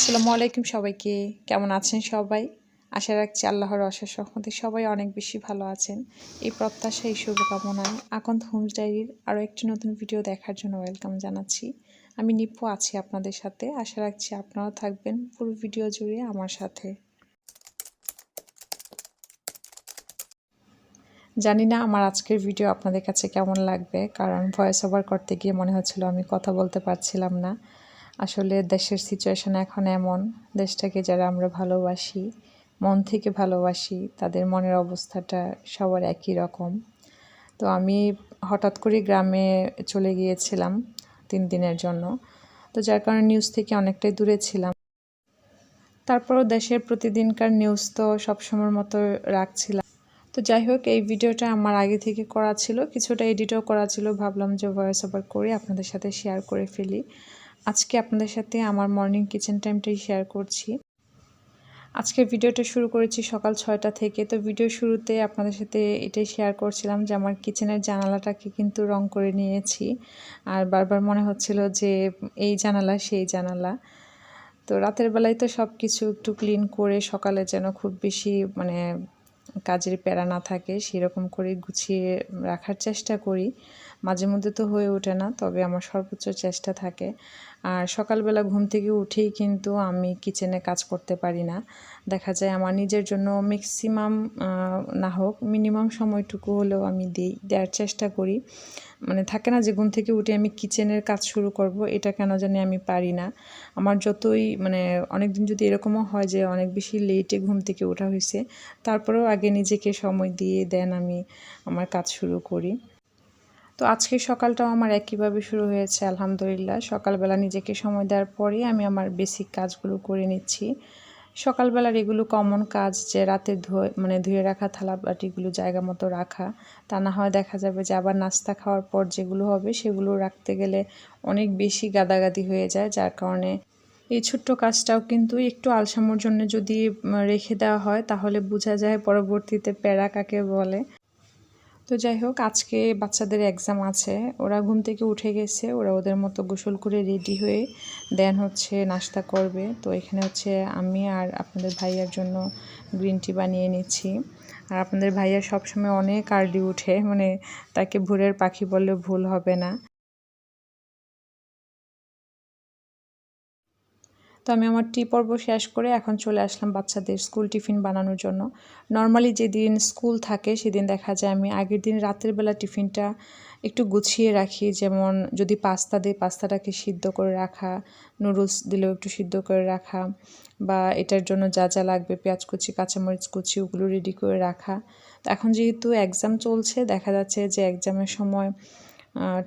আসসালামু আলাইকুম সবাইকে। কেমন আছেন সবাই? আশা রাখছি আল্লাহর অশেষ রহমতে সবাই অনেক বেশি ভালো আছেন। এই প্রত্যাশা, এই শুভকামনায় আকন্দ হোমস ডায়েরির আরও একটি নতুন ভিডিও দেখার জন্য ওয়েলকাম জানাচ্ছি। আমি নিপু আছি আপনাদের সাথে। আশা রাখছি আপনারাও থাকবেন পুরো ভিডিও জুড়ে আমার সাথে। জানি না আমার আজকের ভিডিও আপনাদের কাছে কেমন লাগবে, কারণ ভয়েস ওভার করতে গিয়ে মনে হচ্ছিল আমি কথা বলতে পারছিলাম না। আসলে দেশের সিচুয়েশন এখন এমন, দেশটাকে যারা আমরা ভালোবাসি, মন থেকে ভালোবাসি, তাদের মনের অবস্থাটা সবার একই রকম। তো আমি হঠাৎ করে গ্রামে চলে গিয়েছিলাম 3 দিনের জন্য। তো যার কারণে নিউজ থেকে অনেকটাই দূরে ছিলাম। তারপরও দেশের প্রতিদিনকার নিউজ তো সবসময়ের মতো রাখছিলাম। তো যাই হোক, এই ভিডিওটা আমার আগে থেকে করা ছিল, কিছুটা এডিটও করা ছিল। ভাবলাম যে ভয়েস ওভার করে আপনাদের সাথে শেয়ার করে ফেলি। আজকে আপনাদের সাথে আমার মর্নিং কিচেন টাইমটাই শেয়ার করছি। আজকের ভিডিওটা শুরু করেছি সকাল 6টা থেকে। তো ভিডিও শুরুতে আপনাদের সাথে এটাই শেয়ার করছিলাম যে আমার কিচেনের জানালাটাকে কিন্তু রং করে নিয়েছি। আর বারবার মনে হচ্ছিল যে এই জানালা সেই জানালা। তো রাতের বেলায় তো সব কিছু একটু ক্লিন করে সকালে যেন খুব বেশি কাজের প্যারা না থাকে সেরকম করে গুছিয়ে রাখার চেষ্টা করি। মাঝে মধ্যে তো হয়ে ওঠে না, তবে আমার সর্বোচ্চ চেষ্টা থাকে। আর সকালবেলা ঘুম থেকে উঠেই কিন্তু আমি কিচেনে কাজ করতে পারি না। দেখা যায় আমার নিজের জন্য ম্যাক্সিমাম না হোক মিনিমাম সময়টুকু হলেও আমি দেওয়ার চেষ্টা করি। থাকে না যে ঘুম থেকে উঠে আমি কিচেনের কাজ শুরু করব, এটা কেন জানি আমি পারি না। আমার যতই অনেকদিন যদি এরকমও হয় যে অনেক বেশি লেটে ঘুম থেকে ওঠা হয়েছে, তারপরেও আগে নিজেকে সময় দিয়ে দেন আমি আমার কাজ শুরু করি। তো আজকের সকালটাও আমার একইভাবে শুরু হয়েছে আলহামদুলিল্লাহ। সকালবেলা নিজেকে সময় দেওয়ার পরেই আমি আমার বেসিক কাজগুলো করে নিচ্ছি। সকালবেলার এগুলো কমন কাজ, যে রাতে ধুয়ে রাখা থালা বাটিগুলো জায়গা মতো রাখা। তা না হয় দেখা যাবে যে আবার নাস্তা খাওয়ার পর যেগুলো হবে সেগুলো রাখতে গেলে অনেক বেশি গাদাগাদি হয়ে যায়, যার কারণে এই ছোট্ট কাজটাও কিন্তু একটু আলসামোর জন্য যদি রেখে দেওয়া হয় তাহলে বোঝা যায় পরবর্তীতে প্যারা কাকে বলে। তো যাই হোক, আজকে বাচ্চাদের এক্সাম আছে, ওরা ঘুম থেকে উঠে গেছে, ওরা ওদের মতো গোসল করে রেডি হয়ে দেন নাস্তা করবে। তো এখানে আমি আর আপনাদের ভাইয়ার জন্য গ্রিন টি বানিয়ে নিচ্ছি। আর আপনাদের ভাইয়া সবসময় অনেক আর্লি উঠে, তাকে ভোরের পাখি বললে ভুল হবে না। তো আমি আমার টি পর্ব শেষ করে এখন চলে আসলাম বাচ্চাদের স্কুল টিফিন বানানোর জন্য। নর্মালি যেদিন স্কুল থাকে সেদিন দেখা যায় আমি আগের দিন রাতের বেলা টিফিনটা একটু গুছিয়ে রাখি। যেমন যদি পাস্তা দিই, পাস্তাটাকে সিদ্ধ করে রাখা, নুডলস দিলেও একটু সিদ্ধ করে রাখা, বা এটার জন্য যা যা লাগবে পেঁয়াজ কুচি, কাঁচামরিচ কুচি, ওগুলো রেডি করে রাখা। তো এখন যেহেতু এক্সাম চলছে, দেখা যাচ্ছে যে এক্সামের সময়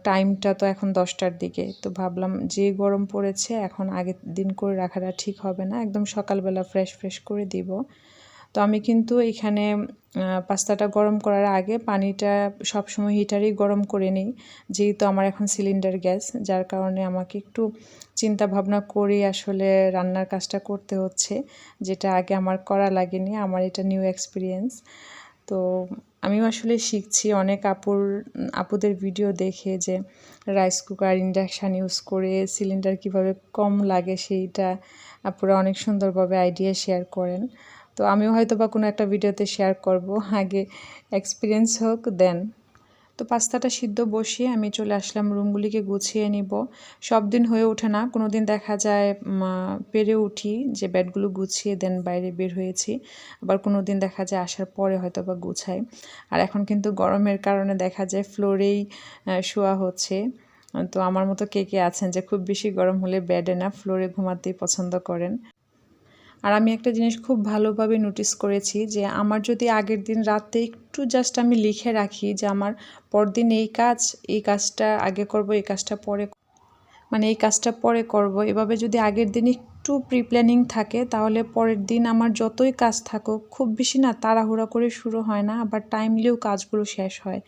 টাইমটা তো এখন 10টার দিকে। তো ভাবলাম যে গরম পড়েছে, এখন আগের দিন করে রাখাটা ঠিক হবে না, একদম সকালবেলা ফ্রেশ করে দিব। তো আমি কিন্তু এখানে পাস্তাটা গরম করার আগে পানিটা সবসময় হিটারেই গরম করে নিই, যেহেতু আমার এখন সিলিন্ডার গ্যাস, যার কারণে আমাকে একটু চিন্তা ভাবনা করে আসলে রান্নার কাজটা করতে হচ্ছে, যেটা আগে আমার করা লাগেনি। আমার এটা নিউ এক্সপিরিয়েন্স। তো আমিও আসলে শিখছি অনেক আপুদের ভিডিও দেখে, যে রাইস কুকার, ইন্ডাকশান ইউজ করে সিলিন্ডার কিভাবে কম লাগে সেইটা আপুরা অনেক সুন্দরভাবে আইডিয়া শেয়ার করেন। তো আমিও হয়তো বা কোনো একটা ভিডিওতে শেয়ার করব, আগে এক্সপিরিয়েন্স হোক দেন। তো পাস্তাটা সিদ্ধ বসিয়ে আমি চলে আসলাম রুমগুলিকে গুছিয়ে নিব। সব দিন হয়ে ওঠে না, কোনো দিন দেখা যায় পেরে উঠি যে বেডগুলো গুছিয়ে দেন বাইরে বের হয়েছি, আবার কোনো দিন দেখা যায় আসার পরে হয়তো বা গুছাই। আর এখন কিন্তু গরমের কারণে দেখা যায় ফ্লোরেই শোয়া হচ্ছে। তো আমার মতো কে কে আছেন যে খুব বেশি গরম হলে বেডে না ফ্লোরে ঘুমাতেই পছন্দ করেন। আর আমি একটা জিনিস খুব ভালোভাবে নোটিস করেছি, যে আমার যদি আগের দিন রাতে একটু জাস্ট আমি লিখে রাখি যে আমার পরদিন এই কাজটা আগে করব, এই কাজটা পরে এই কাজটা পরে করব, এভাবে যদি আগের দিন একটু প্রি প্ল্যানিং থাকে, তাহলে পরের দিন আমার যতই কাজ থাকুক খুব বেশি না তাড়াহুড়া করে শুরু হয় না, আবার টাইমলিও কাজগুলো শেষ হয়।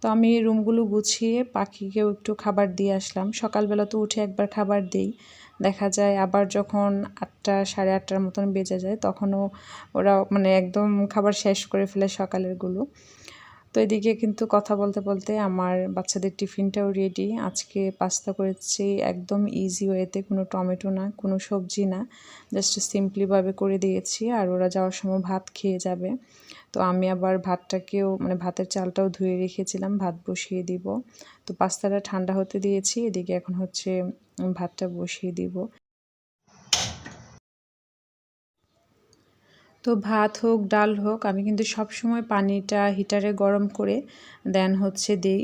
তো আমি রুমগুলো গুছিয়ে পাখিকেও একটু খাবার দিয়ে আসলাম। সকালবেলা তো উঠে একবার খাবার দিই, দেখা যায় আবার যখন 8টা সাড়ে 8টার মতন বেজে যায় তখনও ওরা একদম খাবার শেষ করে ফেলে সকালেরগুলো। তো এদিকে কিন্তু কথা বলতে বলতে আমার বাচ্চাদের টিফিনটাও রেডি। আজকে পাস্তা করেছি একদম ইজি ওয়েতে, কোনো টমেটো না, কোনো সবজি না, জাস্ট সিম্পলিভাবে করে দিয়েছি। আর ওরা যাওয়ার সময় ভাত খেয়ে যাবে। তো আমি আবার ভাতটাকেও মানে ভাতের চালটাও ধুয়ে রেখেছিলাম, ভাত বসিয়ে দিব। তো পাস্তাটা ঠান্ডা হতে দিয়েছি, এদিকে এখন হচ্ছে ভাতটা বসিয়ে দিব। তো ভাত হোক ডাল হোক আমি কিন্তু সবসময় পানিটা হিটারে গরম করে দেন হচ্ছে দিই।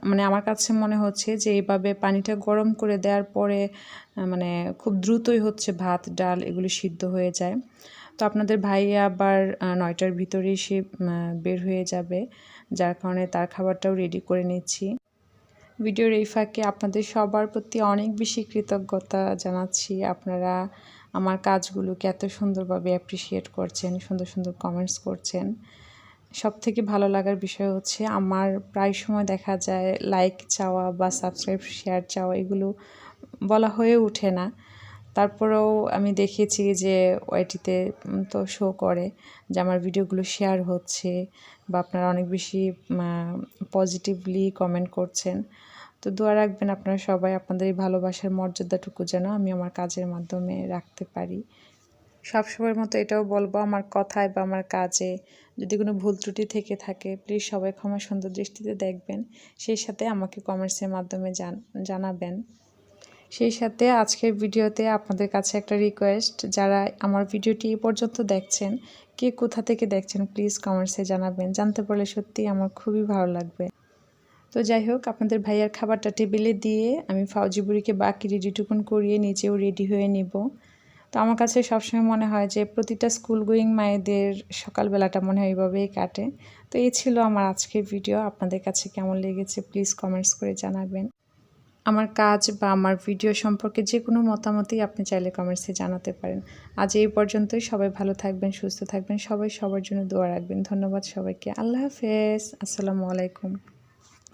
মানে আমার কাছে মনে হচ্ছে যে এইভাবে পানিটা গরম করে দেওয়ার পরে মানে খুব দ্রুতই হচ্ছে ভাত ডাল এগুলি সিদ্ধ হয়ে যায়। তো আপনাদের ভাই আবার 9টার ভিতরেই সে বের হয়ে যাবে, যার কারণে তার খাবারটাও রেডি করে নিচ্ছি। ভিডিওর এই ফাঁকে আপনাদের সবার প্রতি অনেক বেশি কৃতজ্ঞতা জানাচ্ছি। আপনারা আমার কাজগুলোকে এত সুন্দরভাবে অ্যাপ্রিসিয়েট করছেন, সুন্দর সুন্দর কমেন্টস করছেন। সবথেকে ভালো লাগার বিষয় হচ্ছে আমার প্রায় সময় দেখা যায় লাইক চাওয়া বা সাবস্ক্রাইব শেয়ার চাওয়া এগুলো বলা হয়ে ওঠে না। তারপরেও আমি দেখেছি যে ওইটিতে তো শো করে যে আমার ভিডিওগুলো শেয়ার হচ্ছে বা আপনারা অনেক বেশি পজিটিভলি কমেন্ট করছেন। তো দোয়া রাখবেন আপনারা সবাই, আপনাদের এই ভালোবাসার মর্যাদাটুকু যেন আমি আমার কাজের মাধ্যমে রাখতে পারি। সবসময়ের মতো এটাও বলবো, আমার কথায় বা আমার কাজে যদি কোনো ভুল ত্রুটি থেকে থাকে প্লিজ সবাই ক্ষমা সুন্দর দৃষ্টিতে দেখবেন। সেই সাথে আমাকে কমেন্টসের মাধ্যমে জানাবেন। সেই সাথে আজকের ভিডিওতে আপনাদের কাছে একটা রিকোয়েস্ট, যারা আমার ভিডিওটি এই পর্যন্ত দেখছেন, কে কোথা থেকে দেখছেন প্লিজ কমেন্টসে জানাবেন। জানতে পারলে সত্যিই আমার খুবই ভালো লাগবে। তো যাই হোক, আপনাদের ভাইয়ার খাবারটা টেবিলে দিয়ে আমি ফাউজি বুড়িকে বাকি রেডিটুকুন করিয়ে নিজেও রেডি হয়ে নিব। তো আমার কাছে সবসময় মনে হয় যে প্রতিটা স্কুল গোয়িং মায়েদের সকালবেলাটা মনে হয় এইভাবেই কাটে। তো এই ছিল আমার আজকের ভিডিও। আপনাদের কাছে কেমন লেগেছে প্লিজ কমেন্টস করে জানাবেন। আমার কাজ বা আমার ভিডিও সম্পর্কে যে কোনো মতামতই আপনি চাইলে কমেন্টসে জানাতে পারেন। আজ এই পর্যন্তই। সবাই ভালো থাকবেন, সুস্থ থাকবেন, সবাই সবার জন্য দোয়া রাখবেন। ধন্যবাদ সবাইকে। আল্লাহ হাফেজ। আসসালামু আলাইকুম।